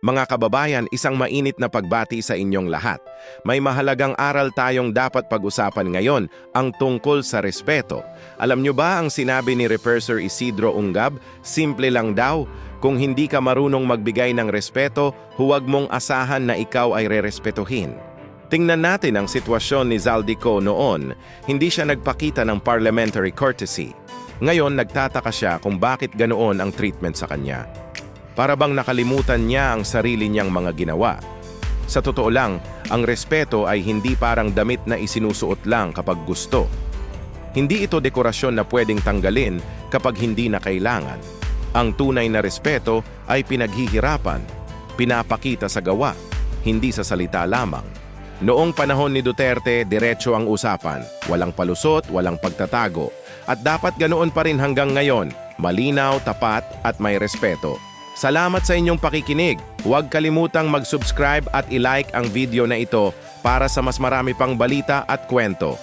Mga kababayan, isang mainit na pagbati sa inyong lahat. May mahalagang aral tayong dapat pag-usapan ngayon, ang tungkol sa respeto. Alam nyo ba ang sinabi ni Professor Isidro Ungab? Simple lang daw, kung hindi ka marunong magbigay ng respeto, huwag mong asahan na ikaw ay rerespetuhin. Tingnan natin ang sitwasyon ni Zaldico noon. Hindi siya nagpakita ng parliamentary courtesy. Ngayon, nagtataka siya kung bakit ganoon ang treatment sa kanya. Para bang nakalimutan niya ang sarili niyang mga ginawa. Sa totoo lang, ang respeto ay hindi parang damit na isinusuot lang kapag gusto. Hindi ito dekorasyon na pwedeng tanggalin kapag hindi na kailangan. Ang tunay na respeto ay pinaghihirapan, pinapakita sa gawa, hindi sa salita lamang. Noong panahon ni Duterte, diretso ang usapan, walang palusot, walang pagtatago. At dapat ganoon pa rin hanggang ngayon, malinaw, tapat at may respeto. Salamat sa inyong pakikinig. Huwag kalimutang mag-subscribe at i-like ang video na ito para sa mas marami pang balita at kwento.